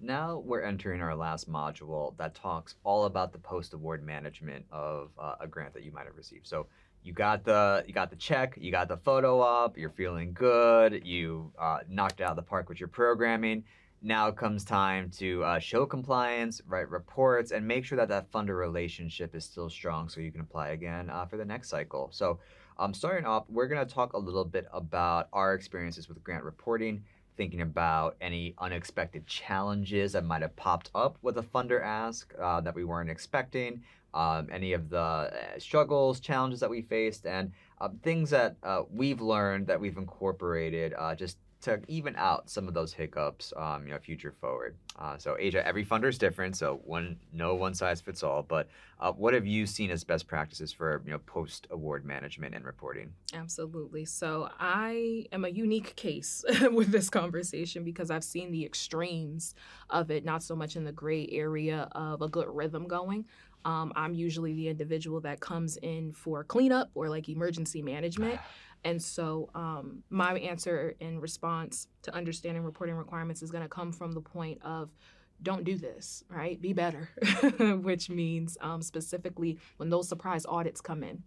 now we're entering our last module that talks all about the post-award management of a grant that you might have received. So you got the check, you got the photo up, you're feeling good, you knocked it out of the park with your programming. Now it comes time to show compliance, write reports, and make sure that that funder relationship is still strong so you can apply again for the next cycle. So starting off, we're going to talk a little bit about our experiences with grant reporting, thinking about any unexpected challenges that might have popped up with a funder ask that we weren't expecting, any of the struggles, challenges that we faced, and things that we've learned that we've incorporated just to even out some of those hiccups, future forward. So Asia, every funder is different, so no one size fits all. But what have you seen as best practices for post award management and reporting? Absolutely. So I am a unique case with this conversation because I've seen the extremes of it, not so much in the gray area of a good rhythm going. I'm usually the individual that comes in for cleanup or like emergency management. And so my answer in response to understanding reporting requirements is going to come from the point of don't do this, right? Be better, which means specifically when those surprise audits come in.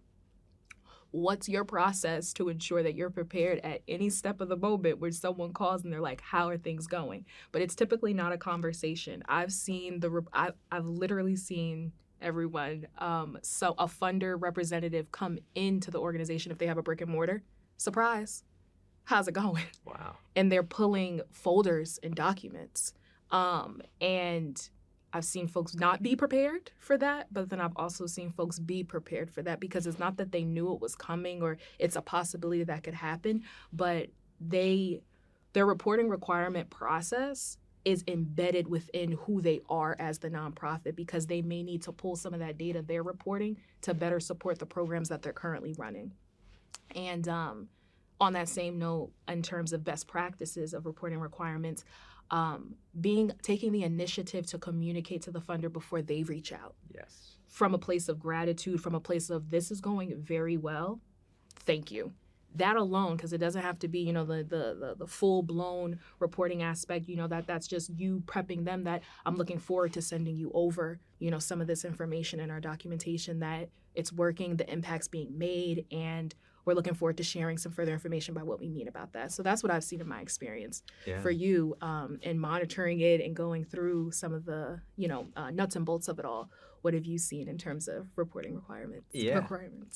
What's your process to ensure that you're prepared at any step of the moment where someone calls and they're like, how are things going? But it's typically not a conversation. I've literally seen everyone. So a funder representative come into the organization if they have a brick and mortar. Surprise. How's it going? Wow. And they're pulling folders and documents. And I've seen folks not be prepared for that, but then I've also seen folks be prepared for that because it's not that they knew it was coming or it's a possibility that could happen, but their reporting requirement process is embedded within who they are as the nonprofit because they may need to pull some of that data they're reporting to better support the programs that they're currently running. And on that same note, in terms of best practices of reporting requirements, taking the initiative to communicate to the funder before they reach out. Yes. From a place of gratitude, from a place of this is going very well, thank you. That alone, because it doesn't have to be, the full blown reporting aspect, that's just you prepping them that I'm looking forward to sending you over, some of this information in our documentation that it's working, the impact's being made, and we're looking forward to sharing some further information about what we mean about that. So that's what I've seen in my experience. Yeah. For you in monitoring it and going through some of the, nuts and bolts of it all. What have you seen in terms of reporting requirements? Yeah.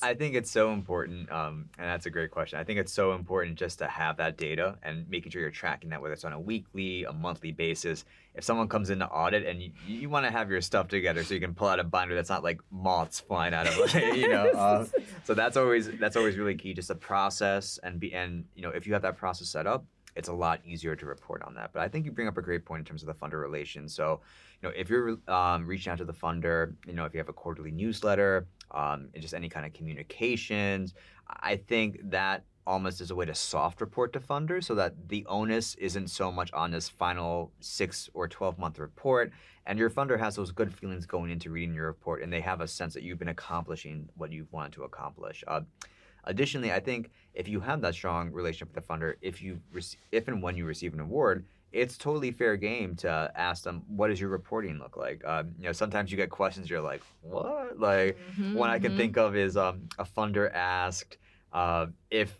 I think it's so important, and that's a great question. I think it's so important just to have that data and making sure you're tracking that, whether it's on a weekly, a monthly basis. If someone comes in to audit and you want to have your stuff together so you can pull out a binder that's not like moths flying out of it, so that's always really key, just the process and if you have that process set up, it's a lot easier to report on that. But I think you bring up a great point in terms of the funder relations. So, if you're reaching out to the funder, if you have a quarterly newsletter, and just any kind of communications, I think that almost is a way to soft report to funders so that the onus isn't so much on this final 6 or 12-month report. And your funder has those good feelings going into reading your report, and they have a sense that you've been accomplishing what you've wanted to accomplish. Additionally, I think if you have that strong relationship with the funder, if and when you receive an award, it's totally fair game to ask them, what does your reporting look like? Sometimes you get questions, you're like, what? One I can think of is a funder asked if,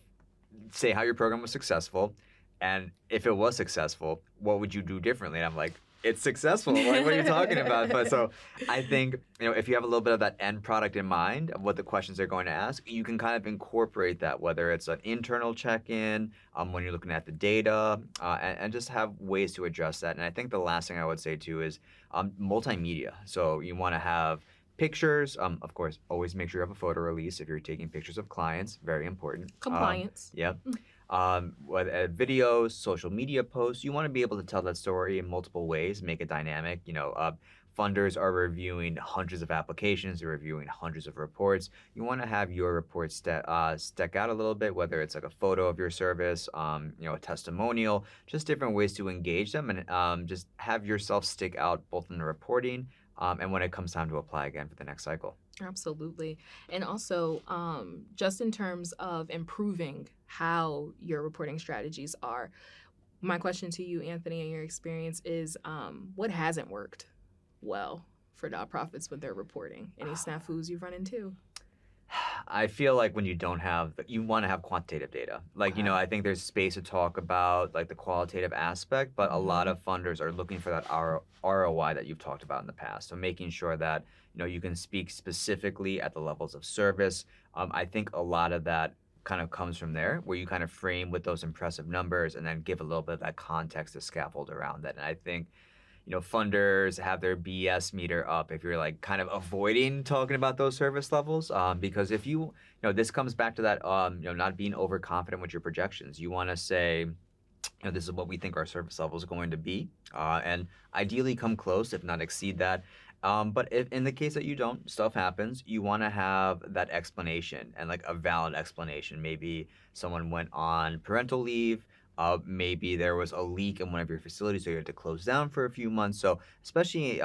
say, how your program was successful, and if it was successful, what would you do differently? And I'm like, it's successful. Like, what are you talking about? But so I think, if you have a little bit of that end product in mind of what the questions they're going to ask, you can kind of incorporate that, whether it's an internal check-in, when you're looking at the data, and just have ways to address that. And I think the last thing I would say too is multimedia. So you want to have pictures, of course, always make sure you have a photo release if you're taking pictures of clients, very important. Compliance. Yeah. Videos, social media posts, you want to be able to tell that story in multiple ways, make it dynamic. Funders are reviewing hundreds of applications, they're reviewing hundreds of reports. You want to have your reports stick out a little bit, whether it's like a photo of your service, a testimonial, just different ways to engage them and just have yourself stick out both in the reporting and when it comes time to apply again for the next cycle. Absolutely. And also, just in terms of improving how your reporting strategies are, My question to you, Anthony, and your experience is what hasn't worked well for nonprofits when they're reporting? Any snafus you've run into? I feel like when you don't have, you want to have quantitative data. Like, Okay. I think there's space to talk about like the qualitative aspect, but a lot Hmm. of funders are looking for that ROI that you've talked about in the past. So making sure that, you can speak specifically at the levels of service. I think a lot of that kind of comes from there, where you kind of frame with those impressive numbers and then give a little bit of that context to scaffold around it. And I think funders have their BS meter up if you're like kind of avoiding talking about those service levels. Because if this comes back to that, not being overconfident with your projections. You want to say, this is what we think our service level is going to be, and ideally come close, if not exceed that. But if in the case that you don't, stuff happens, you want to have that explanation and like a valid explanation. Maybe someone went on parental leave. Maybe there was a leak in one of your facilities, so you had to close down for a few months. So especially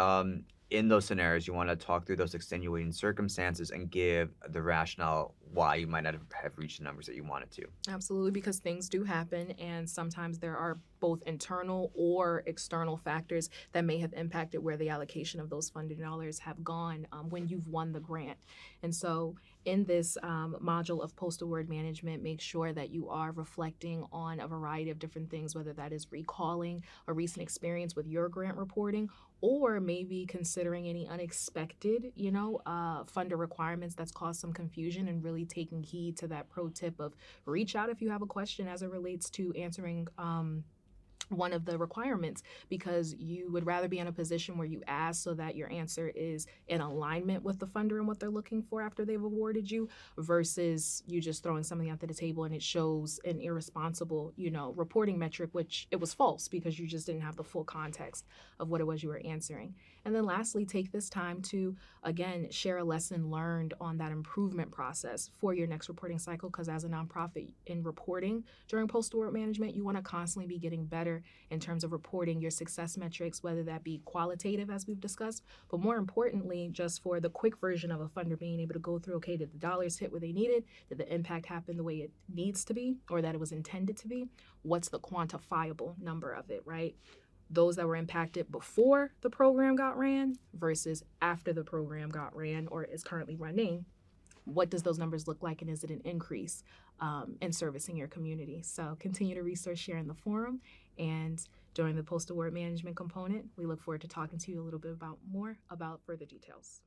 in those scenarios, you want to talk through those extenuating circumstances and give the rationale why you might not have reached the numbers that you wanted to. Absolutely, because things do happen, and sometimes there are both internal or external factors that may have impacted where the allocation of those funding dollars have gone when you've won the grant. And so, in this module of post award management, make sure that you are reflecting on a variety of different things, whether that is recalling a recent experience with your grant reporting or maybe considering any unexpected, funder requirements that's caused some confusion and really taking heed to that pro tip of reach out if you have a question as it relates to answering one of the requirements, because you would rather be in a position where you ask so that your answer is in alignment with the funder and what they're looking for after they've awarded you, versus you just throwing something out to the table and it shows an irresponsible reporting metric, which it was false because you just didn't have the full context of what it was you were answering. And then lastly, take this time to again share a lesson learned on that improvement process for your next reporting cycle, because as a nonprofit in reporting during post award management, you want to constantly be getting better in terms of reporting your success metrics, whether that be qualitative, as we've discussed, but more importantly, just for the quick version of a funder being able to go through, okay, did the dollars hit where they needed? Did the impact happen the way it needs to be or that it was intended to be? What's the quantifiable number of it, right? Those that were impacted before the program got ran versus after the program got ran or is currently running. What does those numbers look like, and is it an increase in servicing your community? So continue to resource share in the forum, and during the post award management component, we look forward to talking to you a little bit more about further details.